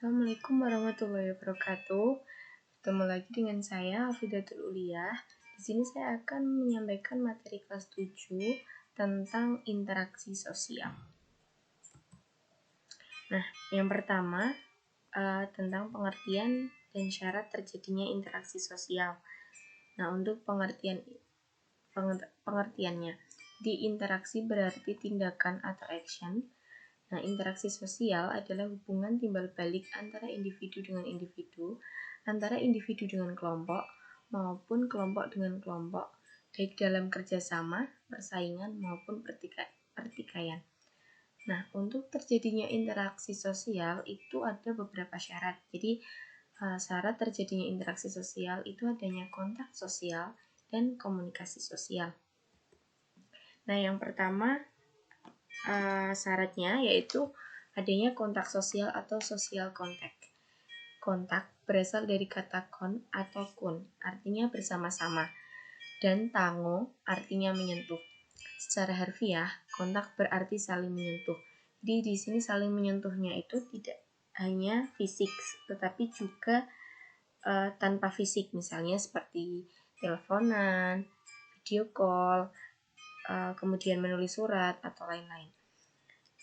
Assalamualaikum warahmatullahi wabarakatuh. Ketemu lagi dengan saya Hafidatul Uliyah. Di sini saya akan menyampaikan materi kelas 7 tentang interaksi sosial. Nah, yang pertama tentang pengertian dan syarat terjadinya interaksi sosial. Nah, untuk pengertiannya, di interaksi berarti tindakan atau action. Nah, interaksi sosial adalah hubungan timbal balik antara individu dengan individu, antara individu dengan kelompok, maupun kelompok dengan kelompok, baik dalam kerjasama, persaingan, maupun pertikaian. Nah, untuk terjadinya interaksi sosial itu ada beberapa syarat. Jadi, syarat terjadinya interaksi sosial itu adanya kontak sosial dan komunikasi sosial. Nah, yang pertama syaratnya yaitu adanya kontak sosial atau social contact. Kontak berasal dari kata kon atau kun, artinya bersama-sama, dan tango artinya menyentuh. Secara harfiah, kontak berarti saling menyentuh. Jadi di sini saling menyentuhnya itu tidak hanya fisik, tetapi juga tanpa fisik, misalnya seperti teleponan, video call, kemudian menulis surat atau lain-lain.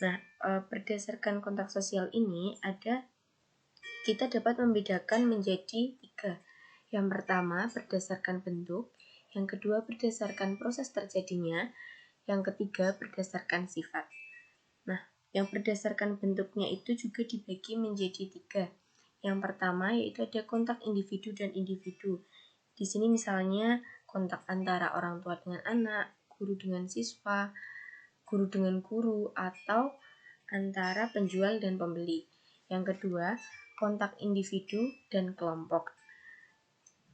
Nah, berdasarkan kontak sosial ini kita dapat membedakan menjadi 3. Yang pertama berdasarkan bentuk, yang kedua berdasarkan proses terjadinya, yang ketiga berdasarkan sifat. Nah, yang berdasarkan bentuknya itu juga dibagi menjadi 3. Yang pertama yaitu ada kontak individu dan individu. Di sini misalnya kontak antara orang tua dengan anak, guru dengan siswa, guru dengan guru, atau antara penjual dan pembeli. Yang kedua, kontak individu dan kelompok.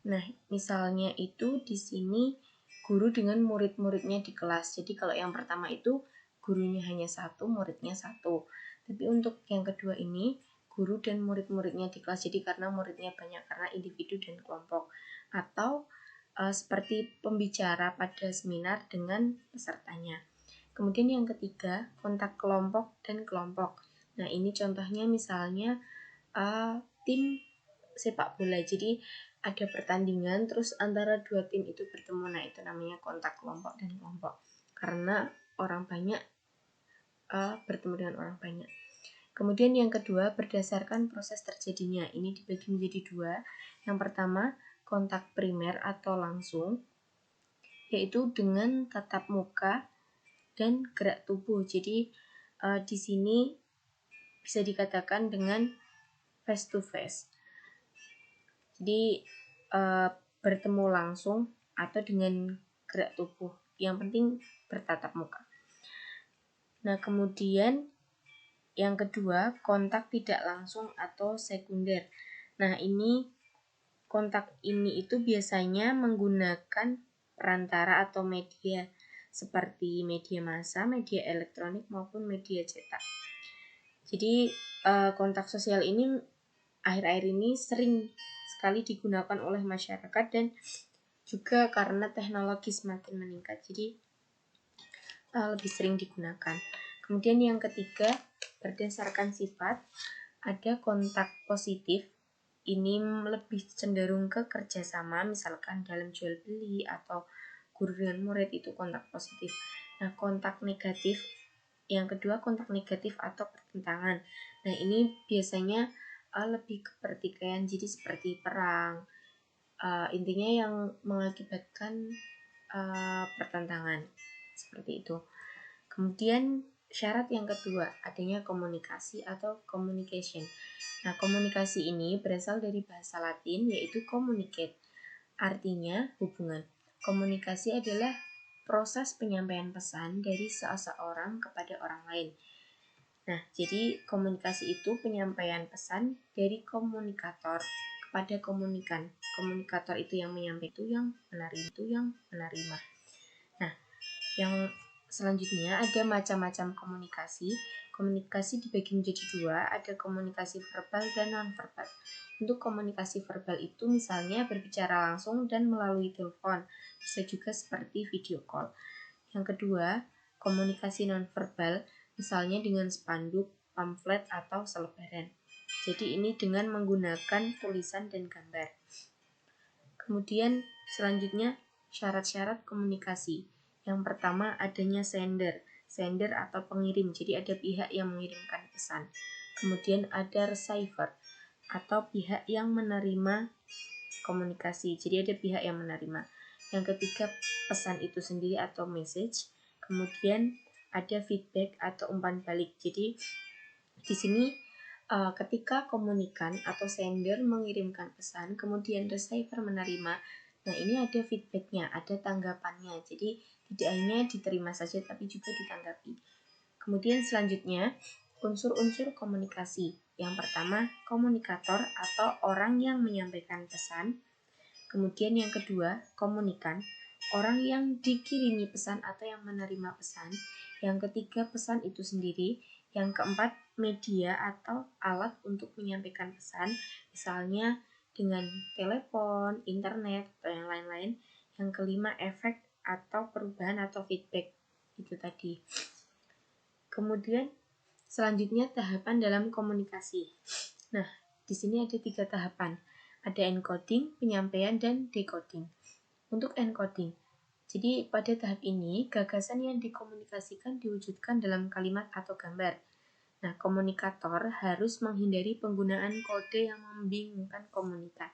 Nah, misalnya itu di sini guru dengan murid-muridnya di kelas. Jadi kalau yang pertama itu gurunya hanya 1, muridnya 1. Tapi untuk yang kedua ini guru dan murid-muridnya di kelas. Jadi karena muridnya banyak, karena individu dan kelompok. Atau seperti pembicara pada seminar dengan pesertanya. Kemudian yang ketiga, kontak kelompok dan kelompok. Nah, ini contohnya misalnya tim sepak bola. Jadi ada pertandingan, terus antara 2 tim itu bertemu. Nah, itu namanya kontak kelompok dan kelompok. Karena orang banyak bertemu dengan orang banyak. Kemudian yang kedua, berdasarkan proses terjadinya. Ini dibagi menjadi 2. Yang pertama, kontak primer atau langsung, yaitu dengan tatap muka dan gerak tubuh. Jadi di sini bisa dikatakan dengan face to face. Jadi bertemu langsung atau dengan gerak tubuh. Yang penting bertatap muka. Nah, kemudian yang kedua, kontak tidak langsung atau sekunder. Nah, ini kontak ini itu biasanya menggunakan perantara atau media seperti media massa, media elektronik maupun media cetak. Jadi kontak sosial ini akhir-akhir ini sering sekali digunakan oleh masyarakat dan juga karena teknologi semakin meningkat, jadi lebih sering digunakan. Kemudian yang ketiga, berdasarkan sifat, ada kontak positif. Ini lebih cenderung ke kerjasama, misalkan dalam jual beli atau guru dengan murid, itu kontak positif. Nah, kontak negatif, yang kedua kontak negatif atau pertentangan. Nah, ini biasanya lebih ke pertikaian, jadi seperti perang. Intinya yang mengakibatkan pertentangan, seperti itu. Kemudian syarat yang kedua, adanya komunikasi atau communication. Nah, komunikasi ini berasal dari bahasa Latin yaitu communicate. Artinya hubungan. Komunikasi adalah proses penyampaian pesan dari seseorang kepada orang lain. Nah, jadi komunikasi itu penyampaian pesan dari komunikator kepada komunikan. Komunikator itu yang menyampaikan, itu yang menerima. Nah, yang selanjutnya ada macam-macam komunikasi. Komunikasi dibagi menjadi 2, ada komunikasi verbal dan non-verbal. Untuk komunikasi verbal itu misalnya berbicara langsung dan melalui telepon, bisa juga seperti video call. Yang kedua, komunikasi non-verbal, misalnya dengan spanduk, pamflet, atau selebaran. Jadi ini dengan menggunakan tulisan dan gambar. Kemudian selanjutnya syarat-syarat komunikasi. Yang pertama adanya sender atau pengirim. Jadi ada pihak yang mengirimkan pesan. Kemudian ada receiver atau pihak yang menerima komunikasi. Jadi ada pihak yang menerima. Yang ketiga pesan itu sendiri atau message. Kemudian ada feedback atau umpan balik. Jadi di sini ketika komunikan atau sender mengirimkan pesan, kemudian receiver menerima, nah ini ada feedbacknya, ada tanggapannya. Jadi tidak hanya diterima saja, tapi juga ditanggapi. Kemudian selanjutnya unsur-unsur komunikasi. Yang pertama komunikator atau orang yang menyampaikan pesan. Kemudian yang kedua komunikan, orang yang dikirimi pesan atau yang menerima pesan. Yang ketiga pesan itu sendiri. Yang keempat media atau alat untuk menyampaikan pesan, misalnya dengan telepon, internet, atau yang lain-lain. Yang kelima efek atau perubahan atau feedback itu tadi. Kemudian selanjutnya tahapan dalam komunikasi. Nah, di sini ada 3 tahapan. Ada encoding, penyampaian, dan decoding. Untuk encoding, jadi pada tahap ini gagasan yang dikomunikasikan diwujudkan dalam kalimat atau gambar. Nah, komunikator harus menghindari penggunaan kode yang membingungkan komunikan.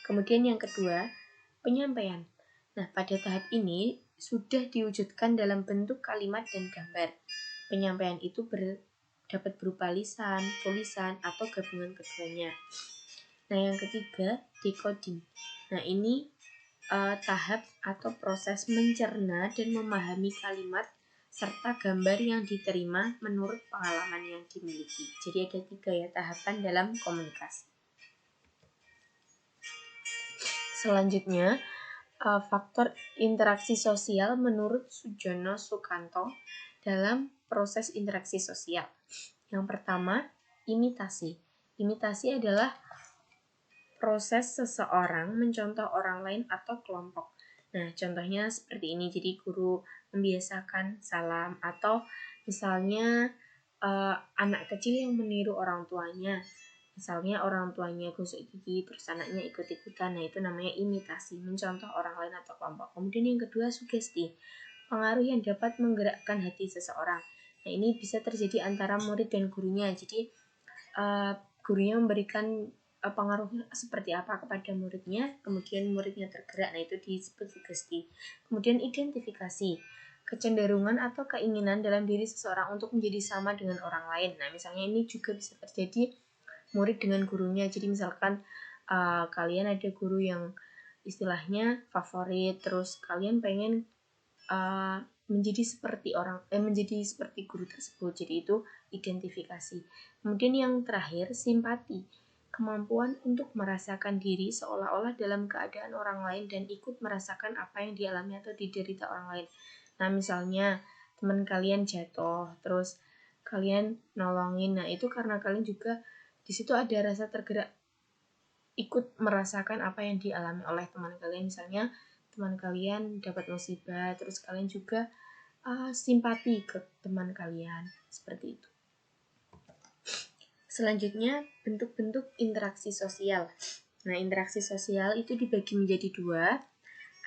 Kemudian yang kedua, penyampaian. Nah, pada tahap ini sudah diwujudkan dalam bentuk kalimat dan gambar. Penyampaian itu dapat berupa lisan, tulisan, atau gabungan keduanya. Nah, yang ketiga, decoding. Nah, ini tahap atau proses mencerna dan memahami kalimat serta gambar yang diterima menurut pengalaman yang dimiliki. Jadi ada 3 ya tahapan dalam komunikasi. Selanjutnya, faktor interaksi sosial menurut Sujono Sukanto dalam proses interaksi sosial. Yang pertama, imitasi. Imitasi adalah proses seseorang mencontoh orang lain atau kelompok. Nah, contohnya seperti ini. Jadi guru membiasakan salam atau misalnya anak kecil yang meniru orang tuanya. Misalnya orang tuanya gosok gigi terus anaknya ikut-ikutan. Nah, itu namanya imitasi, mencontoh orang lain atau kelompok. Kemudian yang kedua sugesti. Pengaruh yang dapat menggerakkan hati seseorang. Nah, ini bisa terjadi antara murid dan gurunya. Jadi gurunya memberikan pengaruh seperti apa kepada muridnya, kemudian muridnya tergerak. Nah, itu disebut sugesti. Kemudian identifikasi, kecenderungan atau keinginan dalam diri seseorang untuk menjadi sama dengan orang lain. Nah, misalnya ini juga bisa terjadi murid dengan gurunya. Jadi misalkan kalian ada guru yang istilahnya favorit, terus kalian pengen menjadi seperti guru tersebut. Jadi itu identifikasi. Kemudian yang terakhir simpati, kemampuan untuk merasakan diri seolah-olah dalam keadaan orang lain dan ikut merasakan apa yang dialami atau diderita orang lain. Nah, misalnya teman kalian jatuh, terus kalian nolongin. Nah, itu karena kalian juga di situ ada rasa tergerak ikut merasakan apa yang dialami oleh teman kalian. Misalnya teman kalian dapat musibah, terus kalian juga simpati ke teman kalian, seperti itu. Selanjutnya, bentuk-bentuk interaksi sosial. Nah, interaksi sosial itu dibagi menjadi 2.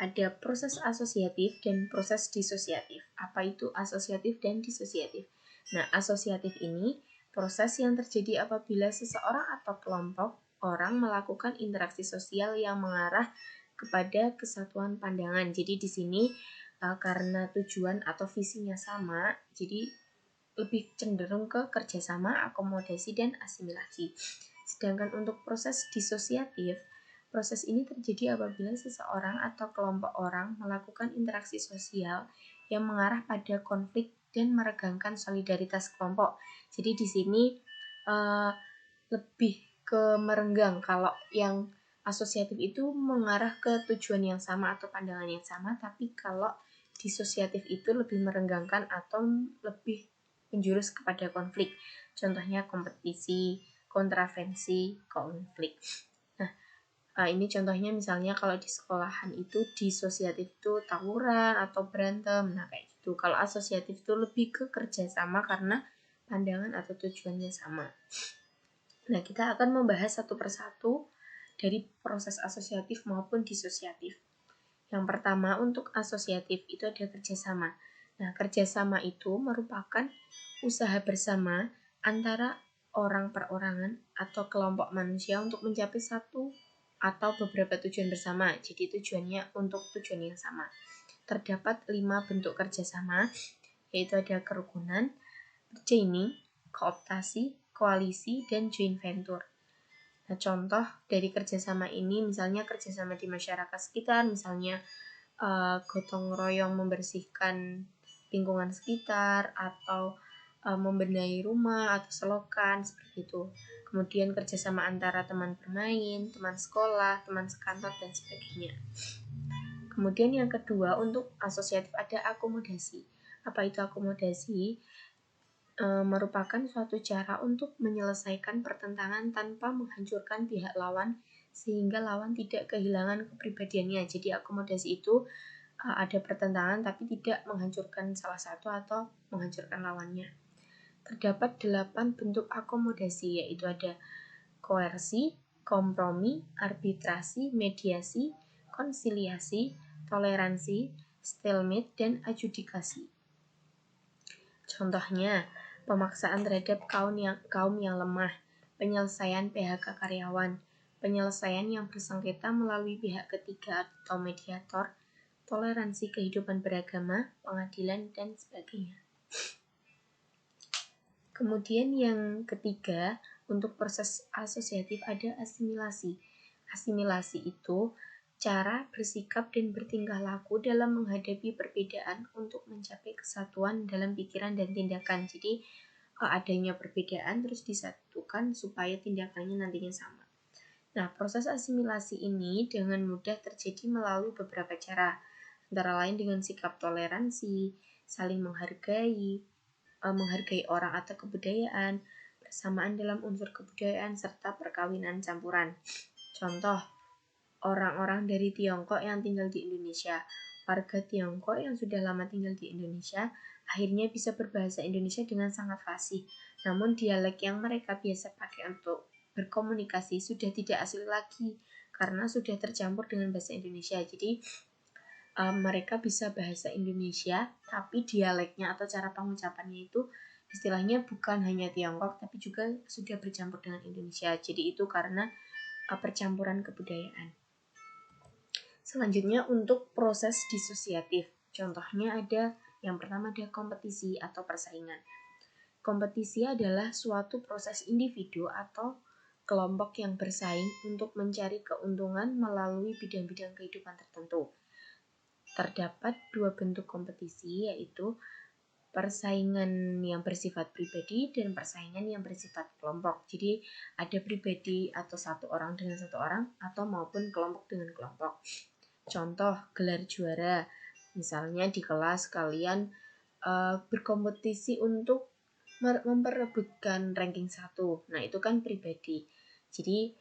Ada proses asosiatif dan proses disosiatif. Apa itu asosiatif dan disosiatif? Nah, asosiatif ini proses yang terjadi apabila seseorang atau kelompok orang melakukan interaksi sosial yang mengarah kepada kesatuan pandangan. Jadi di sini karena tujuan atau visinya sama, jadi lebih cenderung ke kerjasama, akomodasi, dan asimilasi. Sedangkan untuk proses disosiatif, proses ini terjadi apabila seseorang atau kelompok orang melakukan interaksi sosial yang mengarah pada konflik dan meregangkan solidaritas kelompok. Jadi di sini lebih ke merenggang. Kalau yang asosiatif itu mengarah ke tujuan yang sama atau pandangan yang sama, tapi kalau disosiatif itu lebih merenggangkan atau lebih menjurus kepada konflik. Contohnya kompetisi, kontravensi, konflik. Nah, ini contohnya misalnya kalau di sekolahan itu disosiatif itu tawuran atau berantem. Nah, kayak gitu. Kalau asosiatif itu lebih ke kerjasama karena pandangan atau tujuannya sama. Nah, kita akan membahas satu persatu dari proses asosiatif maupun disosiatif. Yang pertama, untuk asosiatif itu ada kerjasama. Nah, kerjasama itu merupakan usaha bersama antara orang perorangan atau kelompok manusia untuk mencapai satu atau beberapa tujuan bersama. Jadi tujuannya untuk tujuan yang sama. Terdapat 5 bentuk kerjasama, yaitu ada kerukunan, chaining, kooptasi, koalisi, dan joint venture. Nah, contoh dari kerjasama ini misalnya kerjasama di masyarakat sekitar, misalnya gotong royong membersihkan lingkungan sekitar atau membenahi rumah atau selokan seperti itu. Kemudian kerjasama antara teman bermain, teman sekolah, teman sekantor, dan sebagainya. Kemudian yang kedua, untuk asosiatif ada akomodasi. Apa itu akomodasi? Merupakan suatu cara untuk menyelesaikan pertentangan tanpa menghancurkan pihak lawan sehingga lawan tidak kehilangan kepribadiannya. Jadi akomodasi itu ada pertentangan tapi tidak menghancurkan salah satu atau menghancurkan lawannya. Terdapat 8 bentuk akomodasi, yaitu ada koersi, kompromi, arbitrasi, mediasi, konsiliasi, toleransi, stalemate, dan adjudikasi. Contohnya, pemaksaan terhadap kaum yang lemah, penyelesaian PHK karyawan, penyelesaian yang bersengketa melalui pihak ketiga atau mediator, toleransi kehidupan beragama, pengadilan, dan sebagainya. Kemudian yang ketiga, untuk proses asosiatif ada asimilasi. Asimilasi itu cara bersikap dan bertingkah laku dalam menghadapi perbedaan untuk mencapai kesatuan dalam pikiran dan tindakan. Jadi adanya perbedaan terus disatukan supaya tindakannya nantinya sama. Nah, proses asimilasi ini dengan mudah terjadi melalui beberapa cara, antara lain dengan sikap toleransi, saling menghargai orang atau kebudayaan, persamaan dalam unsur kebudayaan, serta perkawinan campuran. Contoh, orang-orang dari Tiongkok yang tinggal di Indonesia. Warga Tiongkok yang sudah lama tinggal di Indonesia akhirnya bisa berbahasa Indonesia dengan sangat fasih. Namun dialek yang mereka biasa pakai untuk berkomunikasi sudah tidak asli lagi karena sudah tercampur dengan bahasa Indonesia. Jadi mereka bisa bahasa Indonesia tapi dialeknya atau cara pengucapannya itu istilahnya bukan hanya Tiongkok tapi juga sudah bercampur dengan Indonesia. Jadi itu karena percampuran kebudayaan. Selanjutnya untuk proses disosiatif. Contohnya ada yang pertama ada kompetisi atau persaingan. Kompetisi adalah suatu proses individu atau kelompok yang bersaing untuk mencari keuntungan melalui bidang-bidang kehidupan tertentu. Terdapat 2 bentuk kompetisi, yaitu persaingan yang bersifat pribadi dan persaingan yang bersifat kelompok. Jadi ada pribadi atau satu orang dengan satu orang atau maupun kelompok dengan kelompok. Contoh gelar juara, misalnya di kelas kalian berkompetisi untuk memperebutkan ranking 1. Nah, itu kan pribadi. Jadi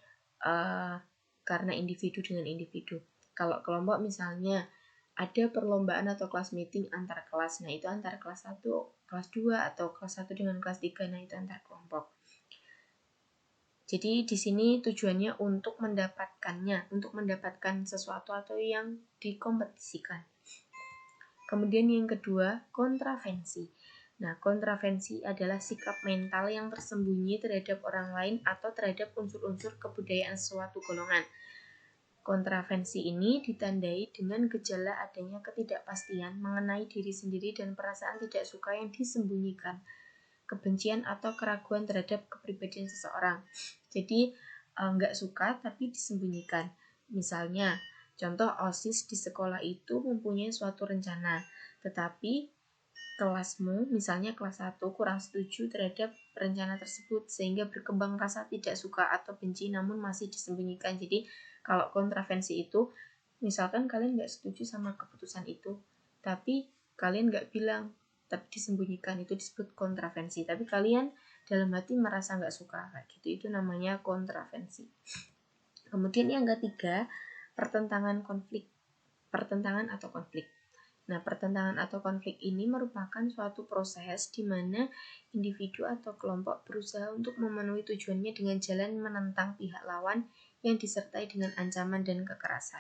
karena individu dengan individu. Kalau kelompok misalnya ada perlombaan atau kelas meeting antar kelas. Nah, itu antar kelas 1, kelas 2 atau kelas 1 dengan kelas 3. Nah, itu antar kelompok. Jadi di sini tujuannya untuk mendapatkan sesuatu atau yang dikompetisikan. Kemudian yang kedua, kontravensi. Nah, kontravensi adalah sikap mental yang tersembunyi terhadap orang lain atau terhadap unsur-unsur kebudayaan suatu golongan. Kontravensi ini ditandai dengan gejala adanya ketidakpastian mengenai diri sendiri dan perasaan tidak suka yang disembunyikan, kebencian atau keraguan terhadap kepribadian seseorang. Jadi nggak suka tapi disembunyikan. Misalnya, contoh OSIS di sekolah itu mempunyai suatu rencana, tetapi kelasmu, misalnya kelas 1 kurang setuju terhadap rencana tersebut sehingga berkembang rasa tidak suka atau benci namun masih disembunyikan. Jadi kalau kontravensi itu, misalkan kalian nggak setuju sama keputusan itu, tapi kalian nggak bilang, tapi disembunyikan, itu disebut kontravensi. Tapi kalian dalam hati merasa nggak suka, kayak gitu, itu namanya kontravensi. Kemudian yang ketiga, pertentangan atau konflik. Nah, pertentangan atau konflik ini merupakan suatu proses di mana individu atau kelompok berusaha untuk memenuhi tujuannya dengan jalan menentang pihak lawan yang disertai dengan ancaman dan kekerasan.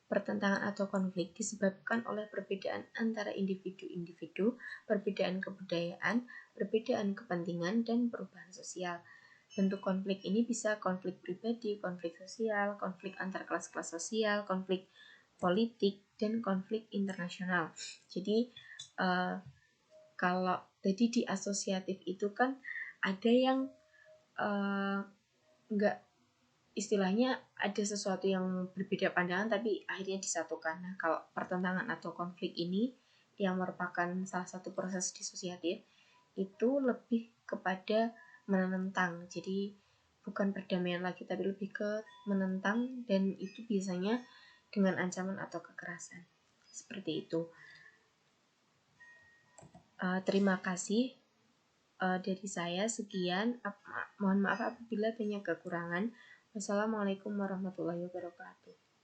Pertentangan atau konflik disebabkan oleh perbedaan antara individu-individu, perbedaan kebudayaan, perbedaan kepentingan, dan perubahan sosial. Bentuk konflik ini bisa konflik pribadi, konflik sosial, konflik antar kelas-kelas sosial, konflik politik, dan konflik internasional. Jadi kalau tadi di asosiatif itu kan ada yang enggak, istilahnya ada sesuatu yang berbeda pandangan tapi akhirnya disatukan. Nah, kalau pertentangan atau konflik ini yang merupakan salah satu proses disosiatif itu lebih kepada menentang. Jadi bukan perdamaian lagi tapi lebih ke menentang, dan itu biasanya dengan ancaman atau kekerasan. Seperti itu. Terima kasih dari saya, sekian. Mohon maaf apabila banyak kekurangan. Wassalamualaikum warahmatullahi wabarakatuh.